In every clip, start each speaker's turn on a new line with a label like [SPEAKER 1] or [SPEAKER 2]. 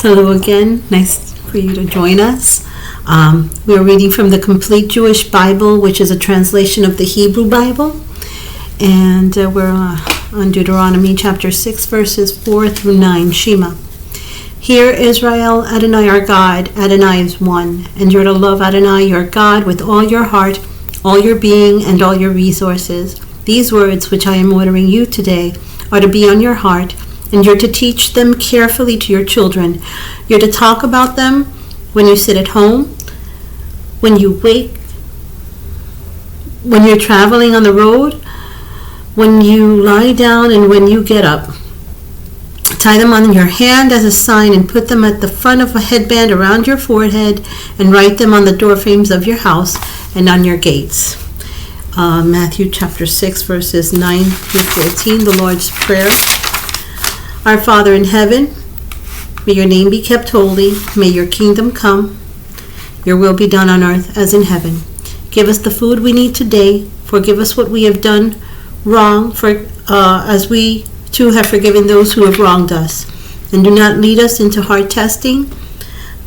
[SPEAKER 1] Hello again. Nice for you to join us. We are reading from the Complete Jewish Bible, which is a translation of the Hebrew Bible. And we're on Deuteronomy chapter 6, verses 4 through 9. Shema. Hear, Israel, Adonai our God, Adonai is one. And you're to love Adonai your God with all your heart, all your being, and all your resources. These words, which I am ordering you today, are to be on your heart, and you're to teach them carefully to your children. You're to talk about them when you sit at home, when you wake, when you're traveling on the road, when you lie down, and when you get up. Tie them on your hand as a sign and put them at the front of a headband around your forehead, and write them on the doorframes of your house and on your gates. Matthew chapter 6, verses 9 through 14, the Lord's Prayer. Our Father in heaven, may your name be kept holy. May your kingdom come. Your will be done on earth as in heaven. Give us the food we need today. Forgive us what we have done wrong, as we too have forgiven those who have wronged us. And do not lead us into hard testing,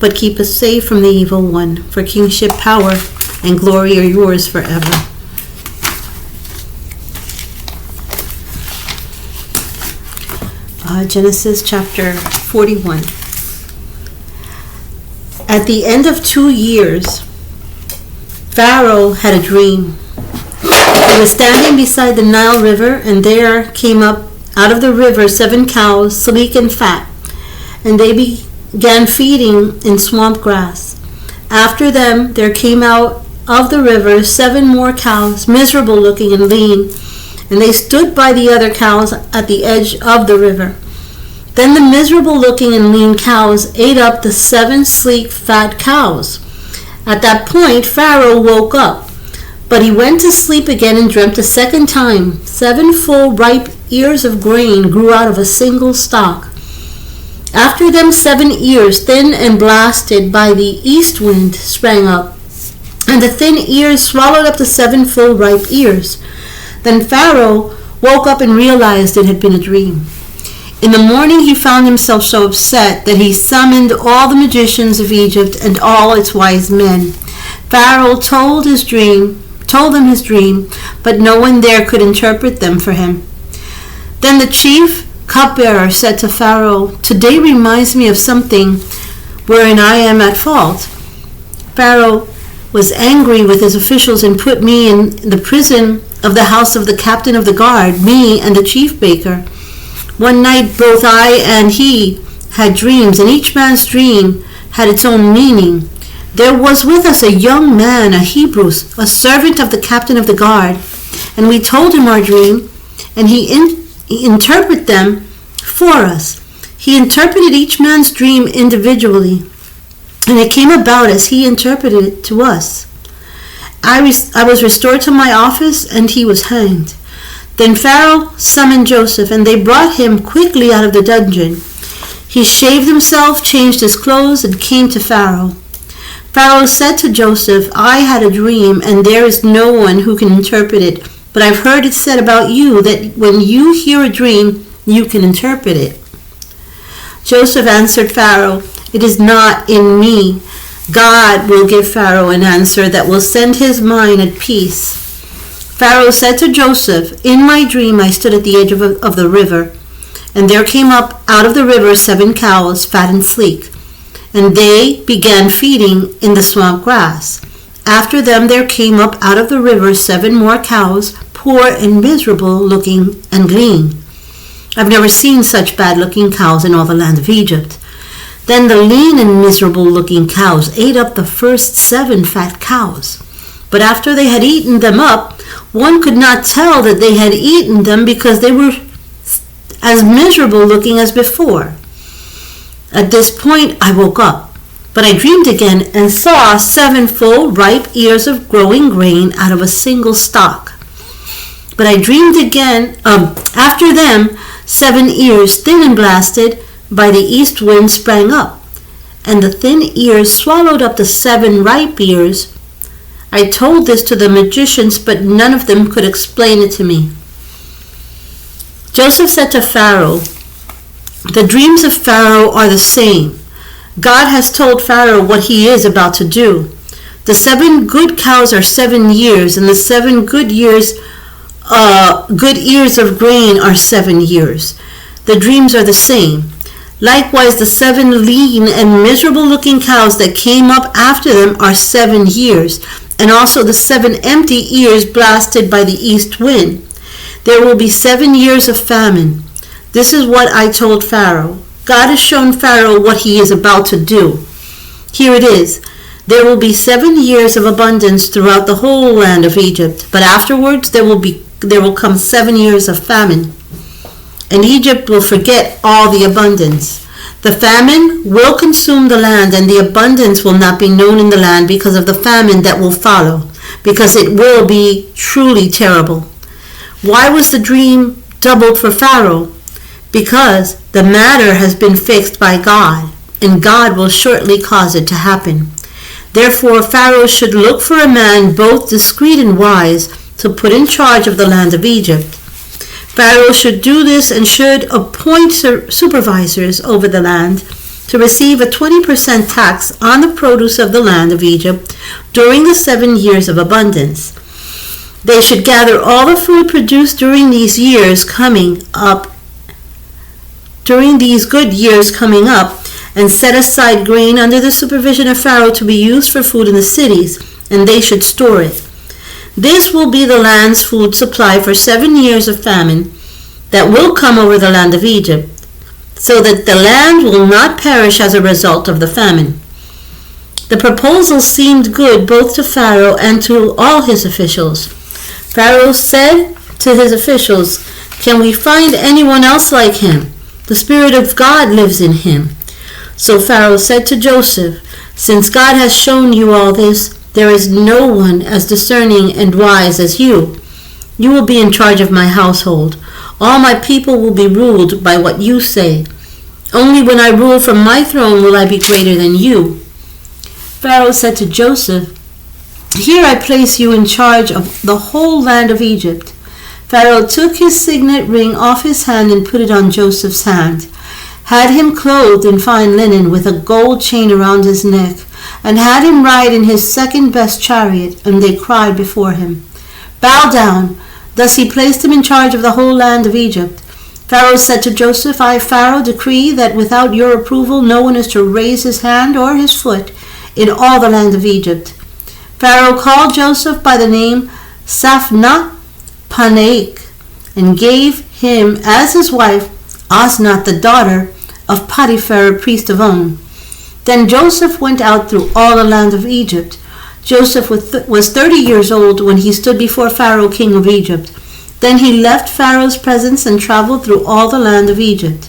[SPEAKER 1] but keep us safe from the evil one. For kingship, power, and glory are yours forever. Genesis chapter 41. At the end of 2 years, Pharaoh had a dream. He was standing beside the Nile River, and there came up out of the river 7 cows, sleek and fat, and they began feeding in swamp grass. After them, there came out of the river 7 more cows, miserable looking and lean, and they stood by the other cows at the edge of the river. Then the miserable-looking and lean cows ate up the 7 sleek, fat cows. At that point, Pharaoh woke up, but he went to sleep again and dreamt a second time. 7 full, ripe ears of grain grew out of a single stalk. After them, 7 ears, thin and blasted by the east wind, sprang up, and the thin ears swallowed up the 7 full, ripe ears. Then Pharaoh woke up and realized it had been a dream. In the morning he found himself so upset that he summoned all the magicians of Egypt and all its wise men. Pharaoh told them his dream, but no one there could interpret them for him. Then the chief cupbearer said to Pharaoh, "Today reminds me of something wherein I am at fault." Pharaoh was angry with his officials and put me in the prison of the house of the captain of the guard, me and the chief baker. One night both I and he had dreams, and each man's dream had its own meaning. There was with us a young man, a Hebrew, a servant of the captain of the guard, and we told him our dream, and he interpreted them for us. He interpreted each man's dream individually, and it came about as he interpreted it to us. I was restored to my office, and he was hanged. Then Pharaoh summoned Joseph, and they brought him quickly out of the dungeon. He shaved himself, changed his clothes, and came to Pharaoh. Pharaoh said to Joseph, "I had a dream, and there is no one who can interpret it. But I've heard it said about you that when you hear a dream, you can interpret it." Joseph answered Pharaoh, "It is not in me. God will give Pharaoh an answer that will send his mind at peace." Pharaoh said to Joseph, "In my dream I stood at the edge of the river, and there came up out of the river 7 cows, fat and sleek, and they began feeding in the swamp grass. After them there came up out of the river 7 more cows, poor and miserable looking and lean. I've never seen such bad-looking cows in all the land of Egypt. Then the lean and miserable-looking cows ate up the first 7 fat cows. But after they had eaten them up, one could not tell that they had eaten them because they were as miserable looking as before. At this point I woke up, but I dreamed again and saw 7 full, ripe ears of growing grain out of a single stalk. But I dreamed again, after them, 7 ears, thin and blasted by the east wind, sprang up, and the thin ears swallowed up the 7 ripe ears. I told this to the magicians, but none of them could explain it to me." Joseph said to Pharaoh, "The dreams of Pharaoh are the same. God has told Pharaoh what he is about to do. The 7 good cows are 7 years, and the 7 good ears of grain are 7 years. The dreams are the same. Likewise, the 7 lean and miserable-looking cows that came up after them are 7 years, and also the 7 empty ears blasted by the east wind. There will be 7 years of famine. This is what I told Pharaoh. God has shown Pharaoh what he is about to do. Here it is. There will be 7 years of abundance throughout the whole land of Egypt, but afterwards there will come 7 years of famine. And Egypt will forget all the abundance. The famine will consume the land, and the abundance will not be known in the land because of the famine that will follow, because it will be truly terrible. Why was the dream doubled for Pharaoh? Because the matter has been fixed by God, and God will shortly cause it to happen. Therefore, Pharaoh should look for a man both discreet and wise to put in charge of the land of Egypt. Pharaoh should do this and should appoint supervisors over the land to receive a 20% tax on the produce of the land of Egypt during the 7 years of abundance. They should gather all the food produced during these good years coming up, and set aside grain under the supervision of Pharaoh to be used for food in the cities, and they should store it. This will be the land's food supply for 7 years of famine that will come over the land of Egypt, so that the land will not perish as a result of the famine. The proposal seemed good both to Pharaoh and to all his officials. Pharaoh said to his officials, "Can we find anyone else like him? The Spirit of God lives in him." So Pharaoh said to Joseph, "Since God has shown you all this, there is no one as discerning and wise as you. You will be in charge of my household. All my people will be ruled by what you say. Only when I rule from my throne will I be greater than you." Pharaoh said to Joseph, "Here I place you in charge of the whole land of Egypt." Pharaoh took his signet ring off his hand and put it on Joseph's hand, had him clothed in fine linen with a gold chain around his neck, and had him ride in his second-best chariot, and they cried before him, "Bow down." Thus he placed him in charge of the whole land of Egypt. Pharaoh said to Joseph, "I, Pharaoh, decree that without your approval no one is to raise his hand or his foot in all the land of Egypt." Pharaoh called Joseph by the name Saphnath-Paneah, and gave him as his wife Asnath, the daughter of Potiphar, priest of On. Then Joseph went out through all the land of Egypt. Joseph was 30 years old when he stood before Pharaoh, king of Egypt. Then he left Pharaoh's presence and traveled through all the land of Egypt.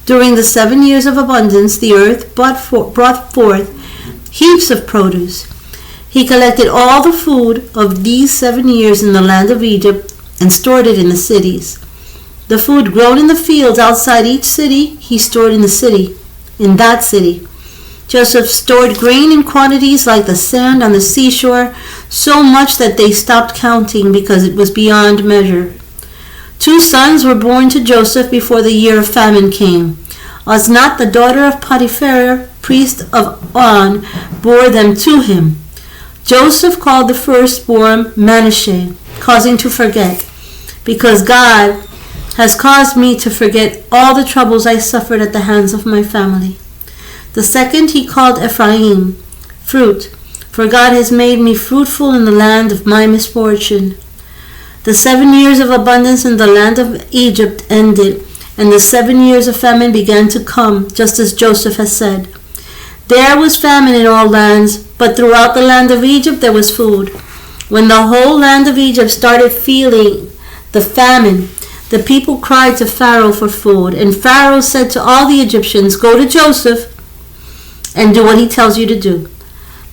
[SPEAKER 1] During the 7 years of abundance, the earth brought forth heaps of produce. He collected all the food of these 7 years in the land of Egypt and stored it in the cities. The food grown in the fields outside each city, he stored in that city. Joseph stored grain in quantities like the sand on the seashore, so much that they stopped counting because it was beyond measure. 2 sons were born to Joseph before the year of famine came. Asnath, the daughter of Potiphar, priest of On, bore them to him. Joseph called the firstborn Manasseh, causing to forget, because God has caused me to forget all the troubles I suffered at the hands of my family. The second he called Ephraim, fruit, for God has made me fruitful in the land of my misfortune. The 7 years of abundance in the land of Egypt ended, and the 7 years of famine began to come, just as Joseph has said. There was famine in all lands, but throughout the land of Egypt there was food. When the whole land of Egypt started feeling the famine, the people cried to Pharaoh for food, and Pharaoh said to all the Egyptians, "Go to Joseph and do what he tells you to do."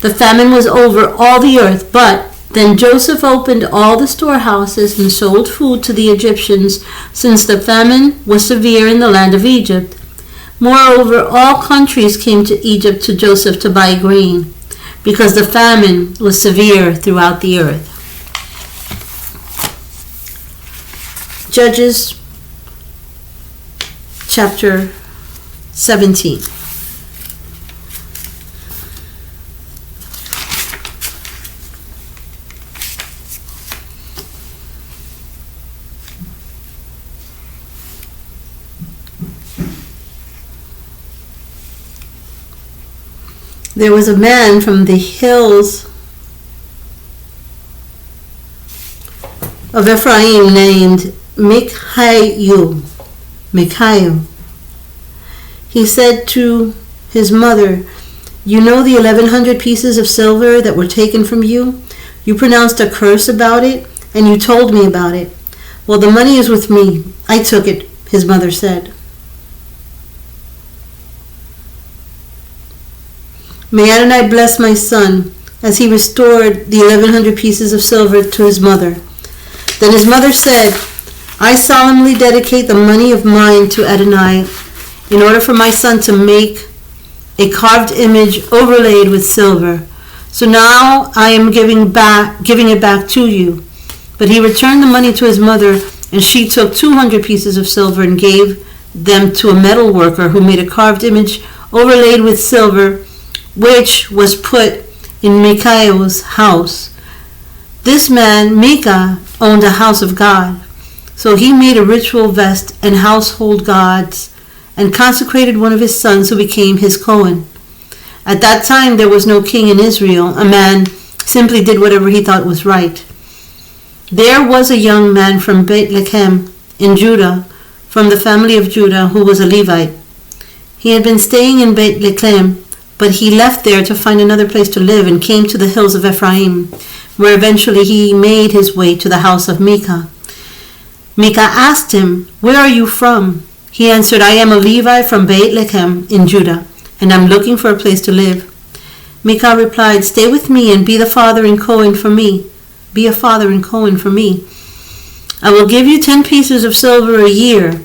[SPEAKER 1] The famine was over all the earth, but then Joseph opened all the storehouses and sold food to the Egyptians, since the famine was severe in the land of Egypt. Moreover, all countries came to Egypt to Joseph to buy grain, because the famine was severe throughout the earth. Judges chapter 17. There was a man from the hills of Ephraim named Micaiah. He said to his mother, "You know the 1,100 pieces of silver that were taken from you? You pronounced a curse about it, and you told me about it. Well, the money is with me. I took it," his mother said. May Adonai bless my son, as he restored the 1,100 pieces of silver to his mother. Then his mother said, "I solemnly dedicate the money of mine to Adonai in order for my son to make a carved image overlaid with silver. So now I am giving it back to you." But he returned the money to his mother, and she took 200 pieces of silver and gave them to a metal worker who made a carved image overlaid with silver, which was put in Micaiah's house. This man, Micah, owned a house of God. So he made a ritual vest and household gods and consecrated one of his sons who became his Cohen. At that time there was no king in Israel. A man simply did whatever he thought was right. There was a young man from Beit Lechem in Judah, from the family of Judah, who was a Levite. He had been staying in Beit Lechem, but he left there to find another place to live and came to the hills of Ephraim, where eventually he made his way to the house of Micah. Micah asked him, "Where are you from?" He answered, "I am a Levite from Beit Lechem in Judah, and I'm looking for a place to live." Micah replied, "Stay with me and be the father and Cohen for me. Be a father and Cohen for me. I will give you 10 pieces of silver a year,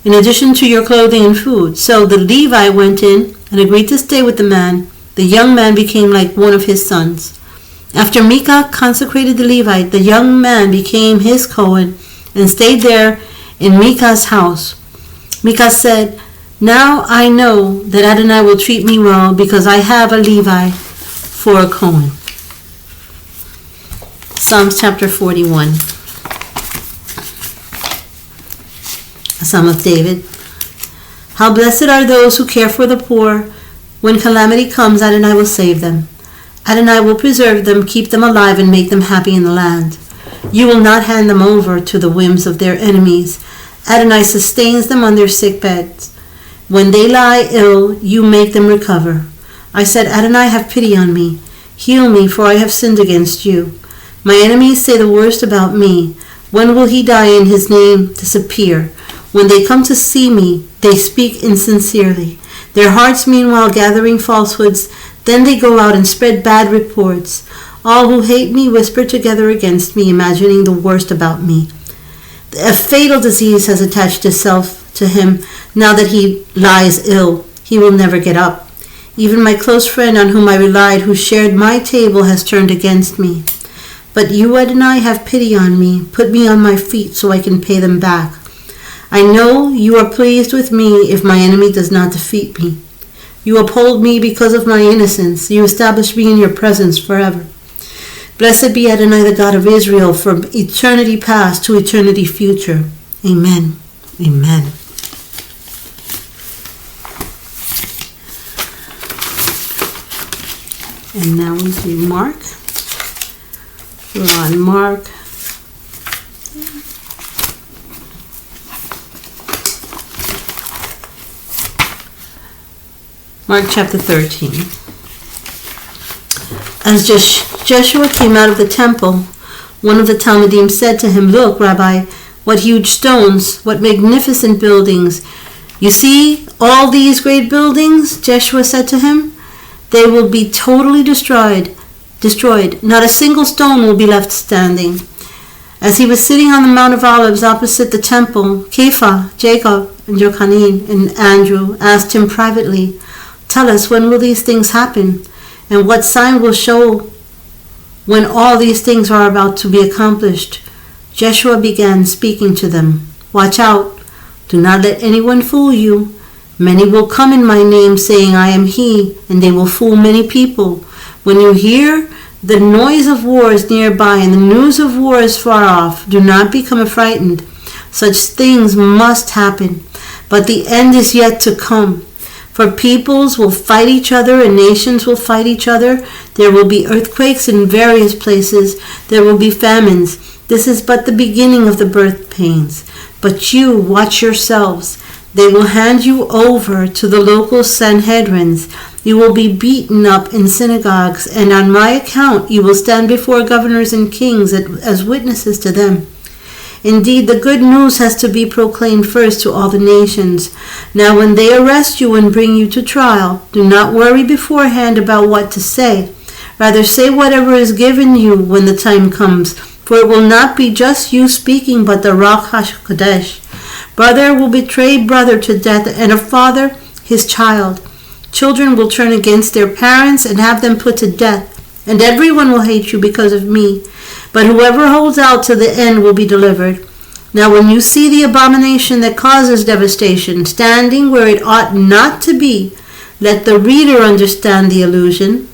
[SPEAKER 1] in addition to your clothing and food." So the Levite went in and agreed to stay with the man. The young man became like one of his sons. After Micah consecrated the Levite, the young man became his Cohen and stayed there in Micah's house. Micah said, "Now I know that Adonai will treat me well because I have a Levi for a Cohen." Psalms chapter 41. A Psalm of David. How blessed are those who care for the poor. When calamity comes, Adonai will save them. Adonai will preserve them, keep them alive, and make them happy in the land. You will not hand them over to the whims of their enemies. Adonai sustains them on their sick beds. When they lie ill, you make them recover. I said, "Adonai, have pity on me. Heal me, for I have sinned against you." My enemies say the worst about me. When will he die and his name disappear? When they come to see me, they speak insincerely, their hearts meanwhile gathering falsehoods. Then they go out and spread bad reports. All who hate me whisper together against me, imagining the worst about me. A fatal disease has attached itself to him. Now that he lies ill, he will never get up. Even my close friend on whom I relied, who shared my table, has turned against me. But you, Adonai, have pity on me. Put me on my feet so I can pay them back. I know you are pleased with me if my enemy does not defeat me. You uphold me because of my innocence. You establish me in your presence forever. Blessed be Adonai, the God of Israel, from eternity past to eternity future. Amen. Amen. And now we see Mark. We're on Mark. Mark chapter 13. As Joshua came out of the temple, one of the Talmudim said to him, "Look, Rabbi, what huge stones, what magnificent buildings. You see all these great buildings?" Joshua said to him, "They will be totally destroyed. Not a single stone will be left standing." As he was sitting on the Mount of Olives opposite the temple, Kepha, Jacob, and Jochanan, and Andrew asked him privately, "Tell us, when will these things happen? And what sign will show when all these things are about to be accomplished?" Joshua began speaking to them. "Watch out. Do not let anyone fool you. Many will come in my name, saying, 'I am he,' and they will fool many people. When you hear the noise of wars nearby and the news of wars far off, do not become frightened. Such things must happen, but the end is yet to come. For peoples will fight each other and nations will fight each other. There will be earthquakes in various places. There will be famines. This is but the beginning of the birth pains. But you, watch yourselves. They will hand you over to the local Sanhedrins. You will be beaten up in synagogues, and on my account you will stand before governors and kings as witnesses to them. Indeed, the good news has to be proclaimed first to all the nations. Now when they arrest you and bring you to trial, do not worry beforehand about what to say. Rather say whatever is given you when the time comes, for it will not be just you speaking, but the Ruach HaKodesh. Brother will betray brother to death, and a father his child. Children will turn against their parents and have them put to death, and everyone will hate you because of me. But whoever holds out to the end will be delivered. Now when you see the abomination that causes devastation standing where it ought not to be, let the reader understand the allusion.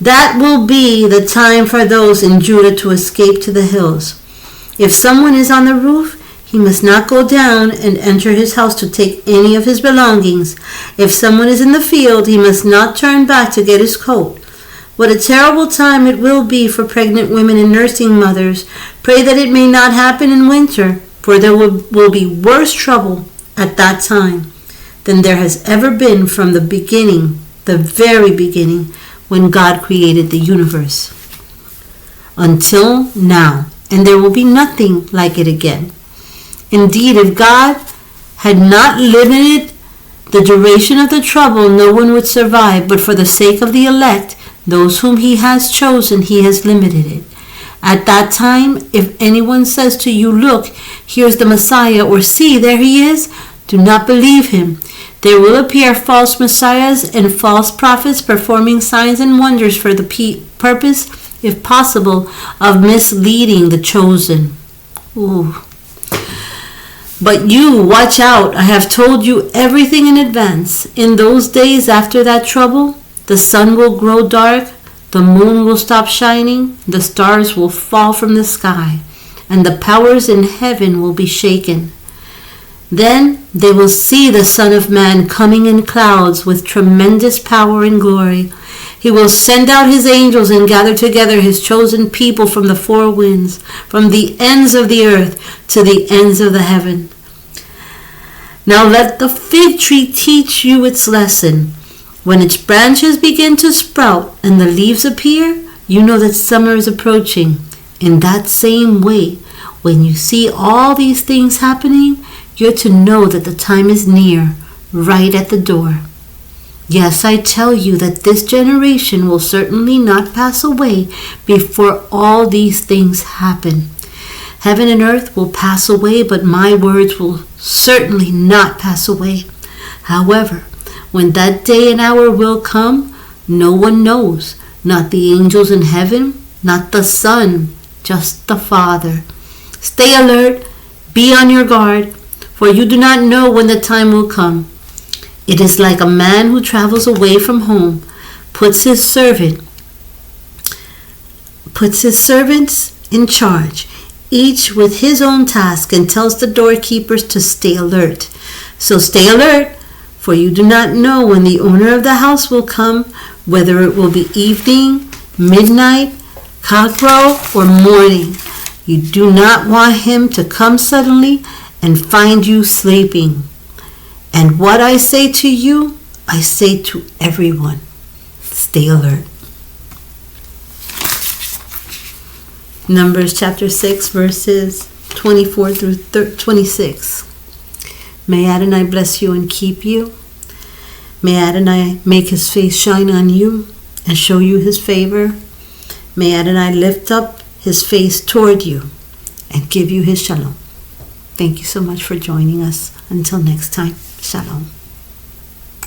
[SPEAKER 1] That will be the time for those in Judah to escape to the hills. If someone is on the roof, he must not go down and enter his house to take any of his belongings. If someone is in the field, he must not turn back to get his coat. What a terrible time it will be for pregnant women and nursing mothers. Pray that it may not happen in winter, for there will be worse trouble at that time than there has ever been from the beginning, the very beginning, when God created the universe. Until now, and there will be nothing like it again. Indeed, if God had not limited the duration of the trouble, no one would survive, but for the sake of the elect, those whom he has chosen, he has limited it. At that time, if anyone says to you, look, here's the Messiah, or see, there he is, do not believe him. There will appear false messiahs and false prophets performing signs and wonders for the purpose, if possible, of misleading the chosen. Ooh. But you, watch out. I have told you everything in advance. In those days after that trouble, the sun will grow dark, the moon will stop shining, the stars will fall from the sky, and the powers in heaven will be shaken. Then they will see the Son of Man coming in clouds with tremendous power and glory. He will send out his angels and gather together his chosen people from the four winds, from the ends of the earth to the ends of the heaven. Now let the fig tree teach you its lesson. When its branches begin to sprout and the leaves appear, you know that summer is approaching. In that same way, when you see all these things happening, you're to know that the time is near, right at the door. Yes, I tell you that this generation will certainly not pass away before all these things happen. Heaven and earth will pass away, but my words will certainly not pass away. However, when that day and hour will come, no one knows, not the angels in heaven, not the Son, just the Father. Stay alert, be on your guard, for you do not know when the time will come. It is like a man who travels away from home, puts his servants in charge, each with his own task, and tells the doorkeepers to stay alert. So stay alert, for you do not know when the owner of the house will come, whether it will be evening, midnight, cockcrow, or morning. You do not want him to come suddenly and find you sleeping. And what I say to you, I say to everyone. Stay alert. Numbers chapter 6, verses 24 through 26. May Adonai bless you and keep you. May Adonai make his face shine on you and show you his favor. May Adonai lift up his face toward you and give you his shalom. Thank you so much for joining us. Until next time, shalom.